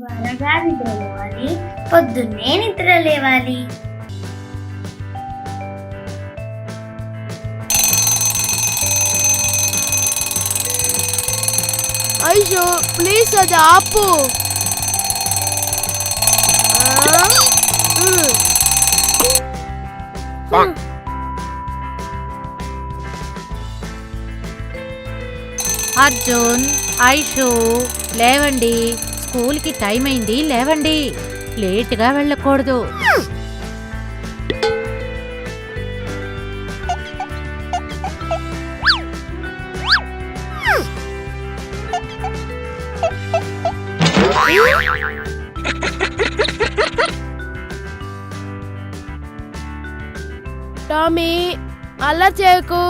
త్వరగా నిద్రలేవాలి, పొద్దున్నే నిద్ర లేవాలి. ఐషో ప్లీజ్ అది ఆపు. అర్జున్, ఐషు లేవండి, స్కూల్కి టైం అయింది, లేవండి, లేటుగా వెళ్ళకూడదు. టామీ అలా చేయకు.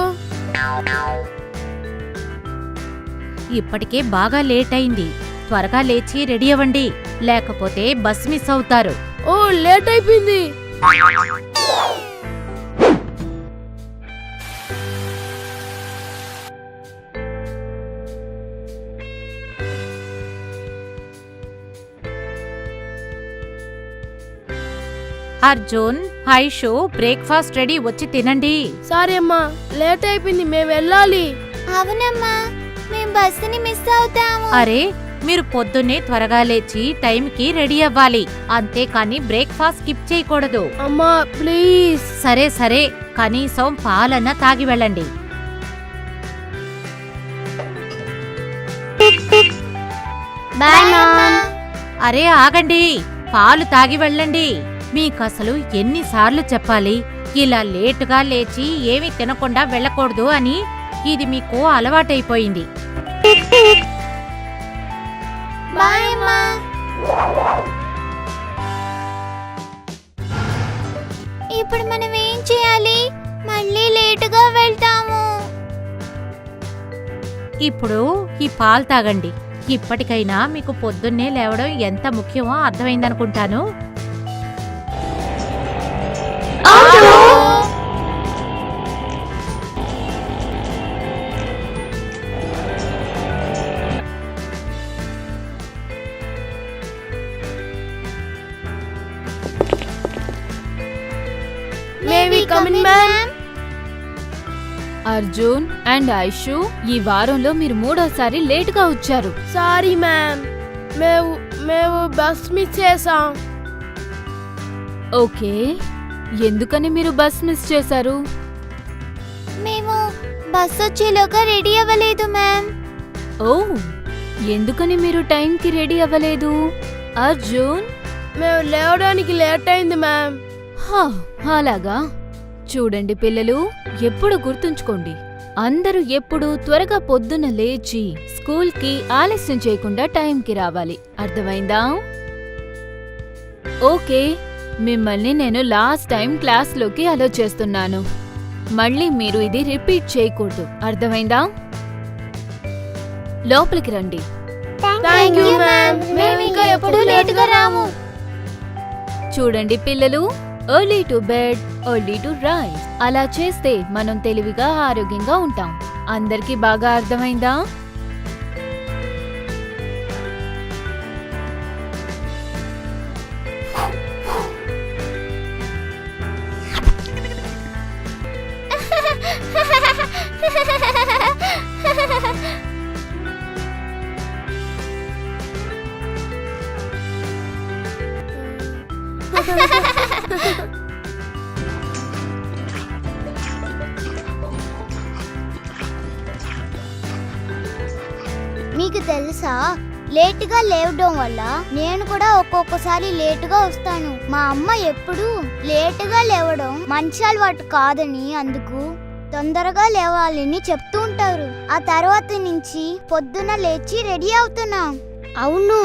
ఇప్పటికే బాగా లేట్ అయింది, త్వరగా లేచి రెడీ అవ్వండి, లేకపోతే బస్ మిస్ అవుతారు. ఓ లేట్ అయిపోయింది. అర్జున్, ఐషు బ్రేక్ఫాస్ట్ రెడీ, వచ్చి తినండి. సారీ అమ్మా, లేట్ అయిపోయింది, మేము వెళ్ళాలి. అవునమ్మా, మేము బస్సుని మిస్ అవుతాము. అరే, మీరు పొద్దున్నే త్వరగా లేచి టైంకి రెడీ అవ్వాలి, అంతేకాని బ్రేక్ఫాస్ట్ స్కిప్ చేయకూడదు. అమ్మా ప్లీజ్. సరే సరే, కనీసం పాలన్నా తాగి వెళ్ళండి. Bye mom. అరే ఆగండి, పాలు తాగి వెళ్ళండి. మీకసలు ఎన్నిసార్లు చెప్పాలి, ఇలా లేటుగా లేచి ఏమీ తినకుండా వెళ్ళకూడదు అని. ఇది మీకు అలవాటైపోయింది. బాయ్ అమ్మా. ఇప్పుడు మనం ఏం చేయాలి? మళ్ళీ లేటుగా వెళ్తాము. ఇప్పుడు ఈ పాలు తాగండి. ఇప్పటికైనా మీకు పొద్దున్నే లేవడం ఎంత ముఖ్యమో అర్థమైందనుకుంటాను. అర్జున్ అండ్ ఐషు, ఈ వారంలో మీరు మూడోసారి లేటుగా వచ్చారు. సారీ మ్యామ్, మేము బస్ మిస్ చేసాం. ఓకే, ఎందుకని మీరు బస్ మిస్ చేశారు? మేము బస్ వచ్చేలోగా రెడీ అవ్వలేదు మ్యామ్. ఓ, ఎందుకని మీరు టైంకి రెడీ అవ్వలేదు? అర్జున్, మేము లేవడానికి లేట్ అయింది మ్యామ్. అలాగా. చూడండి పిల్లలు, ఎప్పుడు గుర్తుంచుకోండి, అందరూ ఎప్పుడు త్వరగా పొద్దున లేచి స్కూల్కి ఆలస్యం చేయకుండా టైంకి రావాలి, అర్థమైందా? ఓకే, మిమ్మల్ని నేను లాస్ట్ టైం క్లాస్లోకి అలో చేస్తున్నాను. మళ్ళీ మీరు ఇది రిపీట్ చేయకూడదు, అర్థమైందా? లోపలికి రండి. థ్యాంక్ యూ మ్యామ్, మేము ఇంకా ఎప్పుడు లేటుగా రాము. చూడండి పిల్లలు, early to bed, early to rise, అలా చేస్తే మనం తెలివిగా ఆరోగ్యంగా ఉంటాం. అందరికీ బాగా అర్థమైందా? మీకు తెలుసా, లేటుగా లేవడం వల్ల నేను కూడా ఒక్కొక్కసారి లేటుగా వస్తాను. మా అమ్మ ఎప్పుడు లేటుగా లేవడం మంచి అలవాటు కాదని, అందుకు తొందరగా లేవాలని చెప్తూ ఉంటారు. ఆ తర్వాత నుంచి పొద్దున లేచి రెడీ అవుతున్నా. అవును,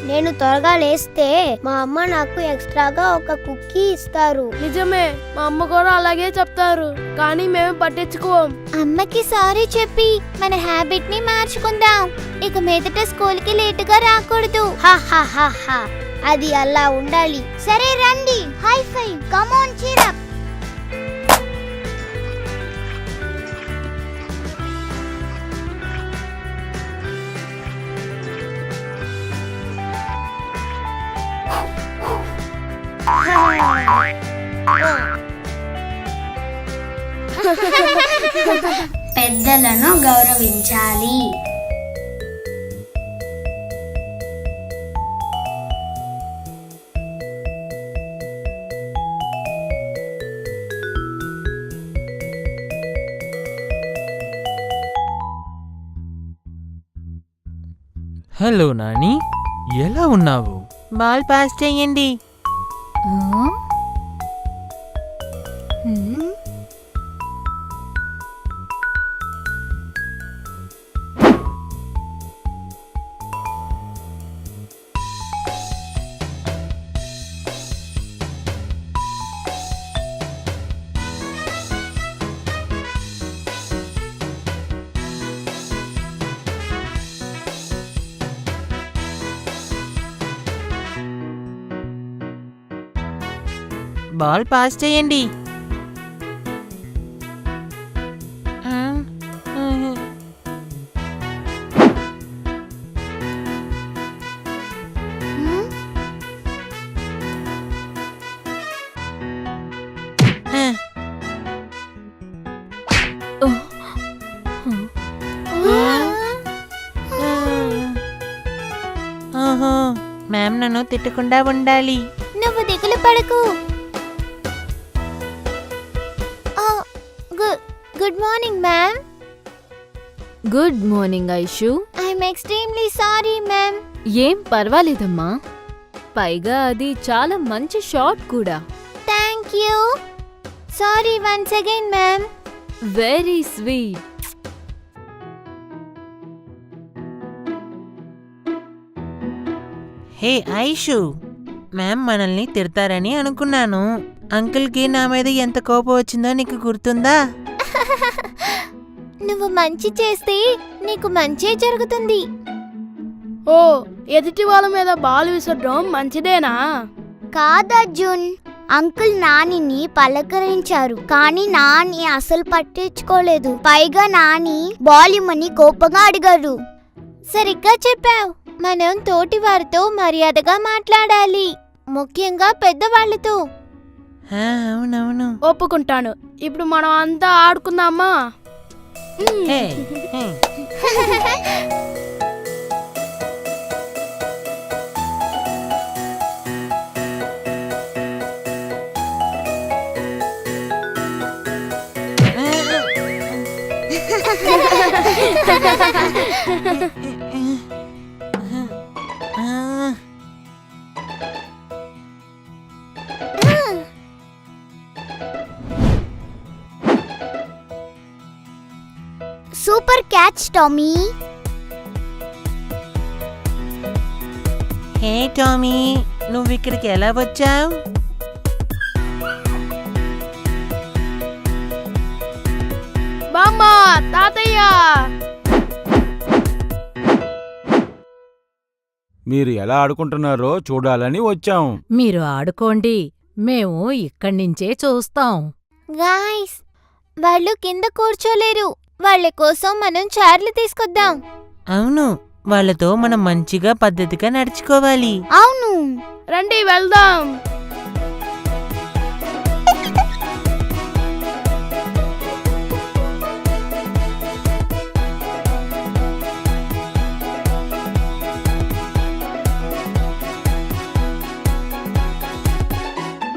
నేను త్వరగా లేస్తే మా అమ్మ నాకు ఎక్స్ట్రాగా ఒక కుక్కీ ఇస్తారు. నిజమే, మా అమ్మ కూడా అలాగే చెప్తారు, కానీ మేము పట్టించుకోం. అమ్మకి సారీ చెప్పి మన హ్యాబిట్ ని మార్చుకుందాం. ఇక మీదట స్కూల్ కి లేటుగా రాకూడదు. అది అలా ఉండాలి. సరే రండి, high five, come on, cheer up. పెద్దలను గౌరవించాలి. హలో నాని, ఎలా ఉన్నావు? బాల్ పాస్ చెయ్యండి. బాల్ పాస్ చేయండి. మ్యామ్ నన్ను తిట్టకుండా ఉండాలి. నువ్వు దిగులు పడకు. Good morning ma'am. Good morning Aishu. I'm extremely sorry ma'am. ఏం పర్వాలేదమ్మా, పైగా అది చాలా మంచి షాట్ కూడా. Thank you. Sorry once again ma'am. Very sweet. Hey Aishu, ma'am మనల్ని తిడతారని అనుకున్నాను. అంకుల్కి నా మీద ఎంత కోపం వచ్చిందో నీకు గుర్తుందా? నువ్వు మంచి చేస్తే నీకు మంచే జరుగుతుంది. ఓ, ఎదుటి వాళ్ళ మీద బాల్ విసరడం మంచిదేనా? కాదర్జున్, అంకుల్ నానిని పలకరించారు కానీ నాని అసలు పట్టించుకోలేదు. పైగా నాని బాల్ ఇమ్మని కోపంగా అడిగారు. సరిగ్గా చెప్పావు. మనం తోటి వారితో మర్యాదగా మాట్లాడాలి, ముఖ్యంగా పెద్దవాళ్ళతో. అవునవును. ఒప్పుకుంటాను. ఇప్పుడు మనం అంతా ఆడుకుందామా? Hey, hey. Super catch Tommy. Hey Tommy, నువ్వు ఇక్కడికి ఎలా వచ్చావు? బామ్మ, తాతయ్య. మీరు ఎలా ఆడుకుంటున్నారో చూడాలని వచ్చాం. మీరు ఆడుకోండి, మేము ఇక్కడి నుంచే చూస్తాం. గాయ్స్, వాళ్ళు కింద కూర్చోలేరు. వాళ్ళ కోసం మనం చైర్లు తీసుకొద్దాం. అవును, వాళ్ళతో మనం మంచిగా పద్ధతిగా నడుచుకోవాలి. అవును, రండి వెళ్దాం.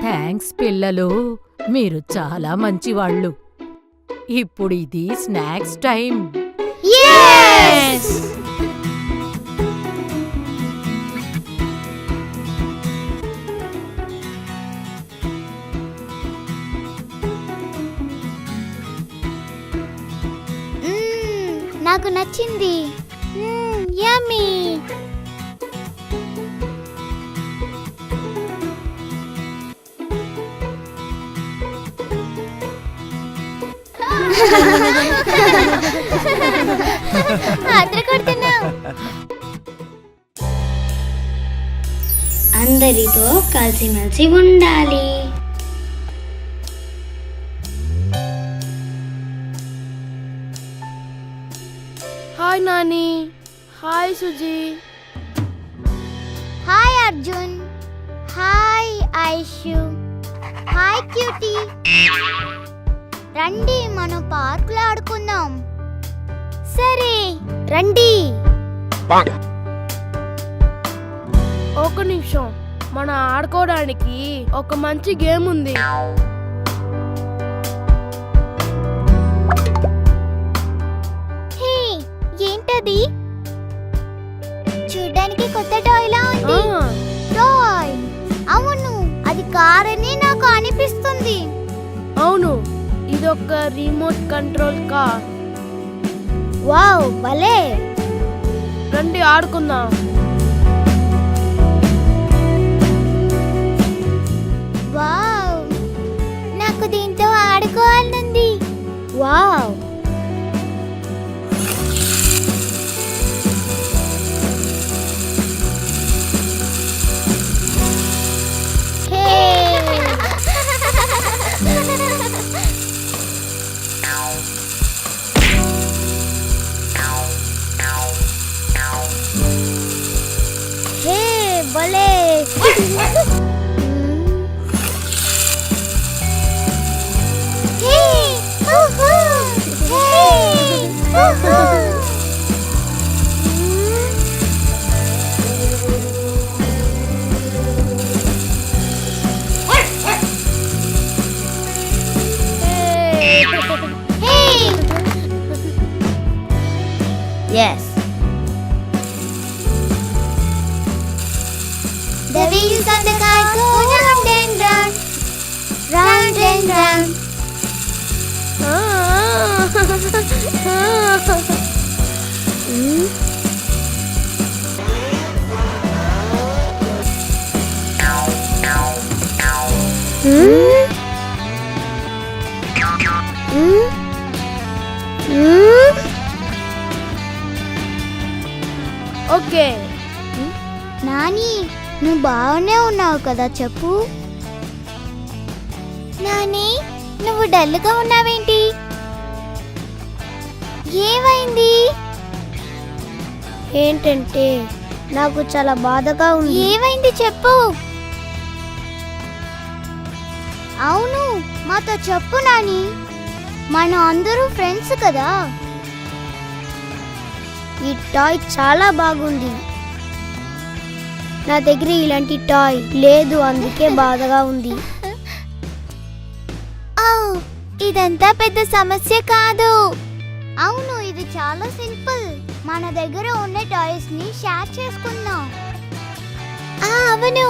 థ్యాంక్స్ పిల్లలు, మీరు చాలా మంచివాళ్ళు. ఇప్పుడు ఇది స్నాక్స్ టైం. yes! నాకు నచ్చింది. యమ్మీ. అందరితో కలిసిమెలిసి ఉండాలి. Hi Nani. Hi Suji. Hi Arjun. Hi Aishu. Hi cutie. రండి మనం పార్కులో ఆడుకుందాం. సరే రండి. ఒక నిమిషం, మనం ఆడుకోవడానికి ఒక మంచి గేమ్ ఉంది. హే, ఏంటది? చూడ్డానికి కొత్త టాయ్ లా ఉంది. టాయ్? అవును, అది కార్ అని నాకు అనిపిస్తుంది. అవును, ఇదొక రిమోట్ కంట్రోల్ కార్. వావ్, భలే. రండి ఆడుకుందాం. వావ్, నాకు దీంతో ఆడుకోవాలనుంది. వావ్. హే, భలే. హే, హూహూ. హే, హూహూ. Hey! Yes. The wheels on the car go round and round, round and round. Okay. Nani, నువ్వు బాగానే ఉన్నావు కదా, చెప్పు. నాని, నువ్వు డల్గా ఉన్నావేంటి? ఏమైంది? ఏంటంటే నాకు చాలా బాధగా ఉంది. ఏమైంది చెప్పు. అవును, మాతో చెప్పు నాని. మనం అందరూ ఫ్రెండ్స్ కదా. ఈ టాయ్ చాలా బాగుంది. నా దగ్గర ఇలాంటి టాయ్ లేదు, అందుకే బాధగా ఉంది. ఇదంతా పెద్ద సమస్య కాదు. అవును, ఇది చాలా సింపుల్. మన దగ్గర ఉన్న టాయ్స్ ని షేర్ చేసుకుందాం. అవును,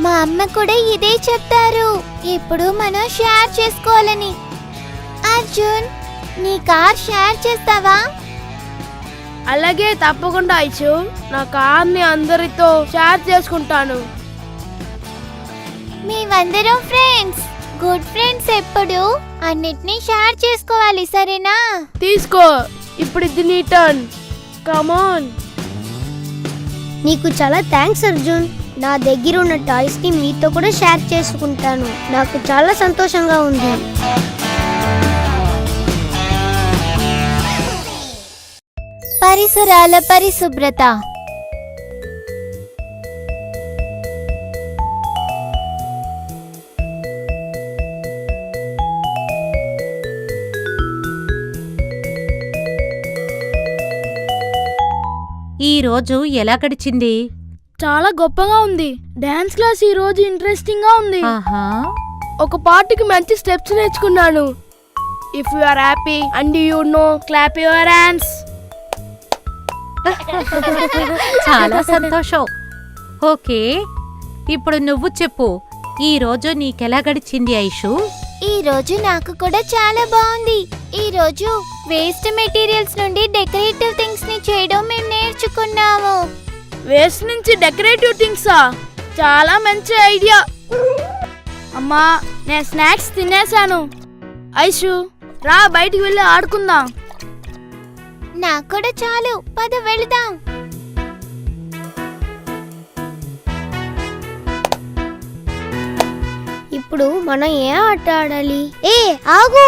మా అమ్మ కూడా ఇదే చెప్తారు, ఇప్పుడు మనం షేర్ చేసుకోవాలని. అర్జున్, నీ కార్ షేర్ చేస్తావా? అలాగే, తప్పకుండా ఐషు. నా కార్ని అందరితో షేర్ చేసుకుంటాను. మేమందరం ఫ్రెండ్స్. గుడ్ ఫ్రెండ్స్ ఎప్పుడు అన్నిటినీ షేర్ చేసుకోవాలి, సరేనా? తీసుకో, ఇప్పుడు ఇది నీ టర్న్. కమాన్. నీకు చాలా థ్యాంక్స్ అర్జున్. నా దగ్గర ఉన్న టాయ్స్ ని మీతో కూడా షేర్ చేసుకుంటాను. నాకు చాలా సంతోషంగా ఉంది. పరిసరాల పరిశుభ్రత. ఈ రోజు ఎలా గడిచింది? చాలా గొప్పగా ఉంది. డాన్స్ క్లాస్ ఈ రోజు ఇంట్రెస్టింగ్ గా ఉంది. ఆహా. ఒక పార్టీకి మంచి స్టెప్స్ నేర్చుకున్నాను. If you are happy and you know, clap your hands. చాలా సంతోషం. ఓకే, ఇప్పుడు నువ్వు చెప్పు, ఈ రోజు నీకెలా గడిచింది ఐషు? ఈ రోజు నాకు కూడా చాలా బాగుంది. ఈ రోజు వేస్ట్ మెటీరియల్స్ నుండి డెకరేటివ్ థింగ్స్ ని చేయడం మేము నేర్చుకున్నాము. వేస్ట్ నుంచి డెకరేటివ్ థింగ్సా? చాలా మంచి ఐడియా. అమ్మా, నేను స్నాక్స్ తినేసాను. ఐషు, రా బయటికి వెళ్ళి ఆడుకుందాం. నాకు కూడా చాలు, పద వెళదాం. ఇప్పుడు మనం ఏ ఆట ఆడాలి? ఆగు,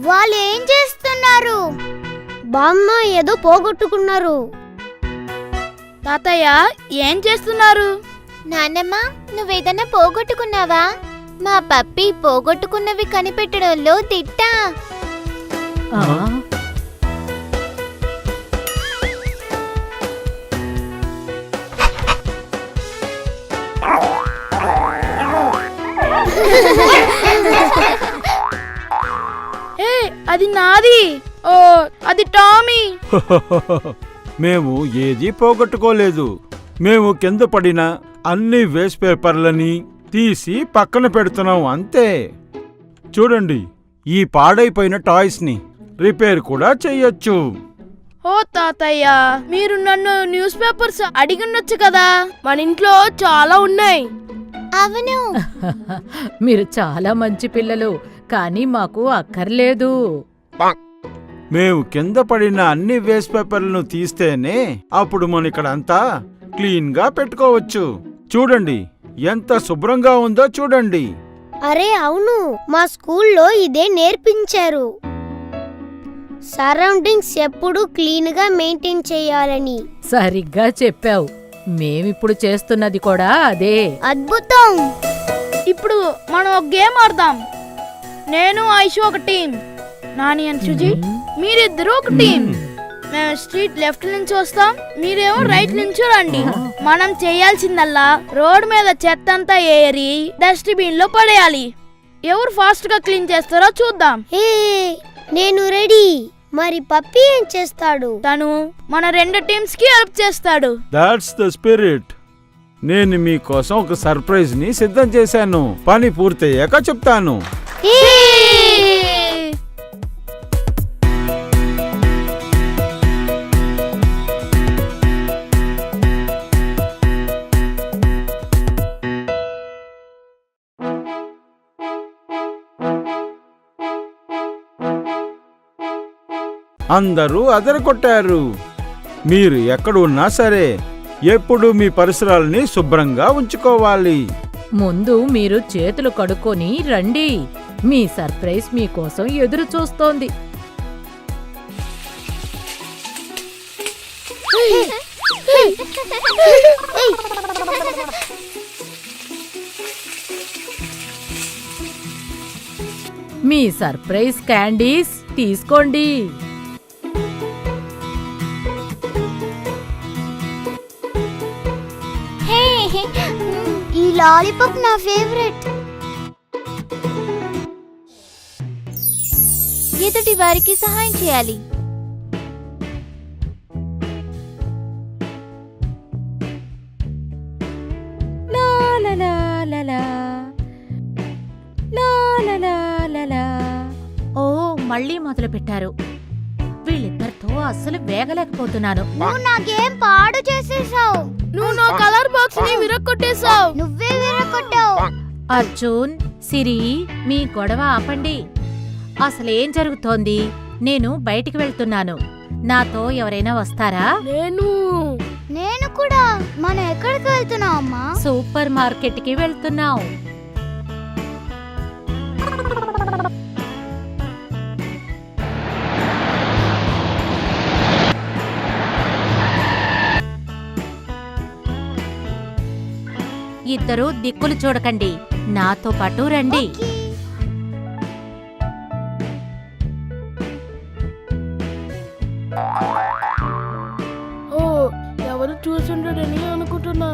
వాళ్ళు ఏం చేస్తున్నారు? బామ్మ ఏదో పోగొట్టుకున్నారు. తాతయ్య, ఏం చేస్తున్నారు? నాన్నమ్మ, నువ్వేదన్నా పోగొట్టుకున్నావా? మా పప్పి పోగొట్టుకున్నవి కనిపెట్టడంలో దిట్టా. ఆ, ఏ అది నాది. ఓ అది టామీ. మేము ఏదీ పోగొట్టుకోలేదు. మేము కింద పడిన అన్ని వేస్ట్ పేపర్లని తీసి పక్కన పెడుతున్నాం అంతే. చూడండి, ఈ పాడైపోయిన టాయ్స్ ని రిపేర్ కూడా చెయ్యొచ్చు. ఓ తాతయ్య, మీరు నన్ను న్యూస్ పేపర్స్ అడిగినొచ్చు కదా, మన ఇంట్లో చాలా ఉన్నాయి. అవును. మీరు చాలా మంచి పిల్లలు, కానీ మాకు అక్కర్లేదు. మేము కింద పడిన అన్ని వేస్ట్ పేపర్లను తీస్తేనే అప్పుడు మనం ఇక్కడ అంతా క్లీన్ గా పెట్టుకోవచ్చు. చూడండి ఎంత శుభ్రంగా ఉందో చూడండి. అరే అవును, మా స్కూల్లో ఇదే నేర్పించారు. సరౌండింగ్స్ ఎప్పుడు క్లీన్ గా మెయింటైన్ చేయాలని. సరిగ్గా చెప్పావు. మేమిప్పుడు చేస్తున్నది కూడా అదే. అద్భుతం. ఇప్పుడు మనం ఒక గేమ్ ఆడదాం. నేను ఐషు ఒక టీం, నాని అండ్ సుజీ మీరిద్దరూ ఒక టీం. మేము స్ట్రీట్ లెఫ్ట్ నుంచి వస్తాం, మీరేమో రైట్ నుంచి రండి. మనం చేయాల్సిందల్లా రోడ్ మీద చెత్త అంతా ఏరి డస్ట్బిన్ లో పడేయాలి. ఎవరు ఫాస్ట్ గా క్లీన్ చేస్తారో చూద్దాం. ఏ నేను రెడీ. మరి పప్పి ఏం చేస్తాడు? తను మన రెండు టీమ్స్ కి హెల్ప్ చేస్తాడు. That's the spirit. నేను మీకోసం ఒక సర్ప్రైజ్ ని సిద్ధం చేశాను. పని పూర్తయ్యాక చెప్తాను. అందరూ అదరగొట్టారు. మీరు ఎక్కడ ఉన్నా సరే ఎప్పుడు మీ పరిసరాలని శుభ్రంగా ఉంచుకోవాలి. ముందు మీరు చేతులు కడుక్కొని రండి. మీ సర్ప్రైజ్ మీకోసం ఎదురు చూస్తోంది. మీ సర్ప్రైజ్ క్యాండీస్ తీసుకోండి. ఈ లాలీపాప్ నా ఫేవరెట్. ఎదుటి వారికి సహాయం చేయాలి. ఓ మళ్ళీ మొదలు పెట్టారు. వీళ్ళిద్దరితో అస్సలు వేగలేకపోతున్నాను. నువ్వు నా గేమ్ పాడు చేసేసావు. నువ్వు నా కలర్ బాక్స్ ని విరక్కొట్టేశావు. నువ్వే విరగొట్టావు. అర్జున్, సిరి, మీ గొడవ ఆపండి. అసలేం జరుగుతోంది? నేను బయటికి వెళ్తున్నాను. నాతో ఎవరైనా వస్తారా? నేను కూడా. మనం ఎక్కడికి వెళ్తున్నాం అమ్మా? సూపర్ మార్కెట్కి వెళ్తున్నాం. ఇద్దరు దిక్కులు చూడకండి, నాతో పాటు రండి. ఓ ఎవరు చూసుండరని అనుకుంటున్నా.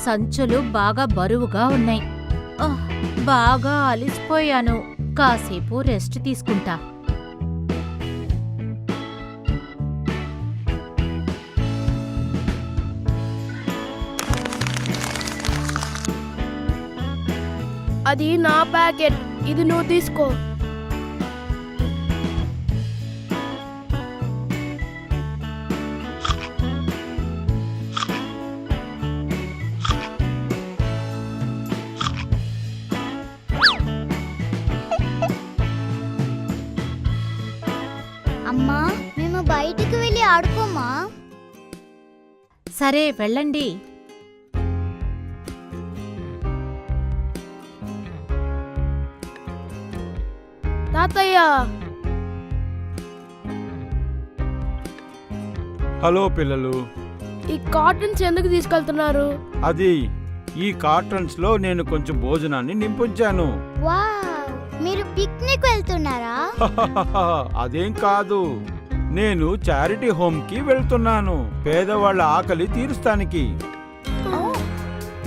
సంచులు బాగా బరువుగా ఉన్నాయి. బాగా అలిసిపోయాను. కాసేపు రెస్ట్ తీసుకుంటా. అది నా ప్యాకెట్, ఇది నువ్వు తీసుకో. అమ్మా, మేము బయటికి వెళ్ళి ఆడుకోమా? సరే వెళ్ళండి. తాతయ్య హలో పిల్లలు, ఈ కాటన్స్ ఎందుకు తీసుకెళ్తున్నారు? అది ఈ కార్టన్స్ లో నేను కొంచెం భోజనాన్ని నింపుంచాను. వావ్, మీరు పిక్నిక్ వెళ్తున్నారా? అదేం కాదు, నేను చారిటీ హోమ్ కి వెళ్తున్నాను, పేదవాళ్ళ ఆకలి తీరుస్తానికి.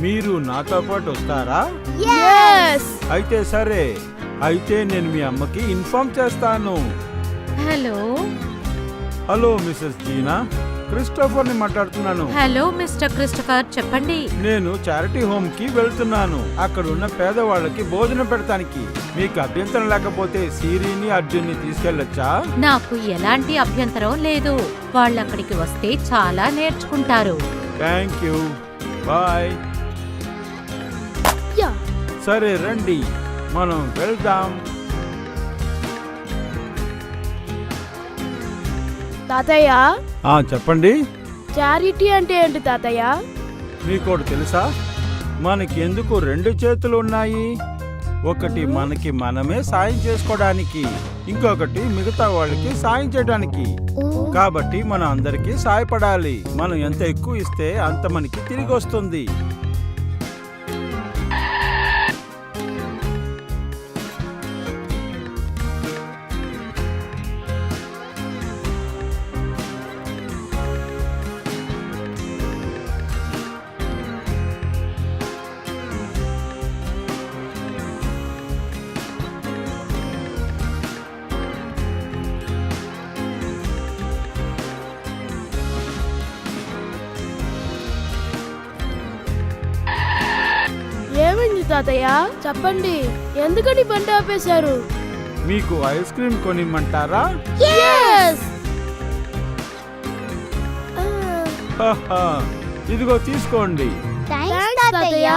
మీరు నాతో పాటు వస్తారా? Yes! అయితే సరే, అయితే నేను మీ అమ్మకి ఇన్ఫార్మ్ చేస్తాను. హలో హలో మిసెస్ జీనా, క్రిస్టోఫర్ ని మాట్లాడుతున్నాను. హలో మిస్టర్ క్రిస్టఫర్, చెప్పండి. నేను చారిటీ హోమ్ కి వెళ్తున్నాను, అక్కడ ఉన్న పేదవాళ్ళకి భోజనం పెడతానికి. మీకు అభ్యంతరం లేకపోతే సిరిని అర్జున్ని తీసుకెళ్ళొచ్చా? నాకు ఎలాంటి అభ్యంతరం లేదు. వాళ్ళక్కడికి వస్తే చాలా నేర్చుకుంటారు. Thank you, bye. యా. సరే రండి, మనం వెళ్దాం. తాతయ్య, చెప్పండి. చారిటీ అంటే ఏంటి తాతయ్య? మీకోటి తెలుసా, మనకి ఎందుకు రెండు చేతులు ఉన్నాయి? ఒకటి మనకి మనమే సాయం చేసుకోవడానికి, ఇంకొకటి మిగతా వాళ్ళకి సాయం చేయడానికి. కాబట్టి మనం అందరికీ సాయపడాలి. మనం ఎంత ఎక్కువ ఇస్తే అంత మనకి తిరిగి వస్తుంది. ఏమైంది తాతయ్య? చెప్పండి, ఎందుకని బండి ఆపేశారు? మీకు ఐస్ క్రీమ్ కొనిమ్మంటారా? Yes! హహ, ఇదిగో తీసుకోండి. థాంక్స్ తాతయ్య.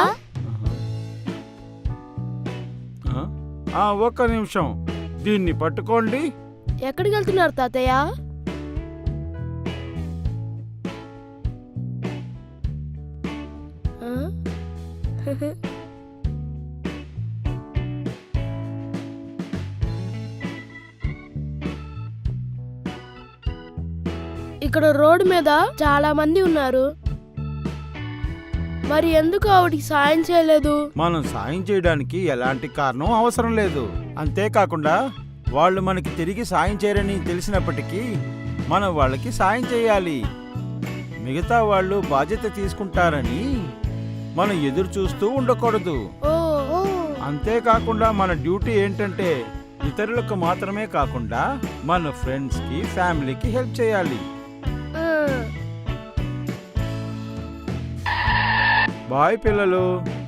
ఒక్క నిమిషం, దీన్ని పట్టుకోండి. ఎక్కడికి వెళ్తున్నారు తాతయ్య? ఇక్కడ రోడ్డు మీద చాలా మంది ఉన్నారు, మరి ఎందుకు ఆవిడికి సాయం చేయలేదు? మనం సాయం చేయడానికి ఎలాంటి కారణం అవసరం లేదు. అంతేకాకుండా వాళ్ళు మనకి తిరిగి సాయం చేయరని తెలిసినప్పటికీ మనం వాళ్ళకి సాయం చేయాలి. మిగతా వాళ్ళు బాధ్యత తీసుకుంటారని మనం ఎదురు చూస్తూ ఉండకూడదు. ఓ, అంతేకాకుండా మన డ్యూటీ ఏంటంటే ఇతరులకు మాత్రమే కాకుండా మన ఫ్రెండ్స్ కి, ఫ్యామిలీకి హెల్ప్ చేయాలి. బాయ్ పిల్లలు.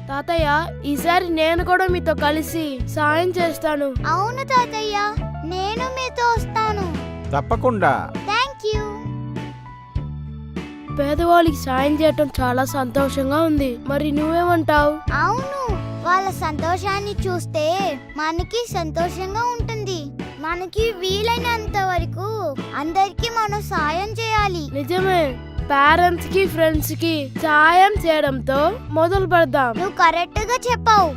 తాతయ్య, ఈసారి నేను కూడా మీతో కలిసి సాయం చేస్తాను. అవును తాతయ్య, నేను మీతో వస్తాను. తప్పకుండా. Thank you. పేదవాళ్ళకి సాయం చేయటం చాలా సంతోషంగా ఉంది. మరి నువ్వేమంటావు? అవును, వాళ్ళ సంతోషాన్ని చూస్తే మనకి సంతోషంగా ఉంటుంది. మనకి వీలైనంత వరకు అందరికి మనం సాయం చేయాలి. నిజమే, పేరెంట్స్ కి, ఫ్రెండ్స్ కి సాయం చేయడంతో మొదలు పెడదాం. నువ్వు కరెక్ట్ గా చెప్పావు.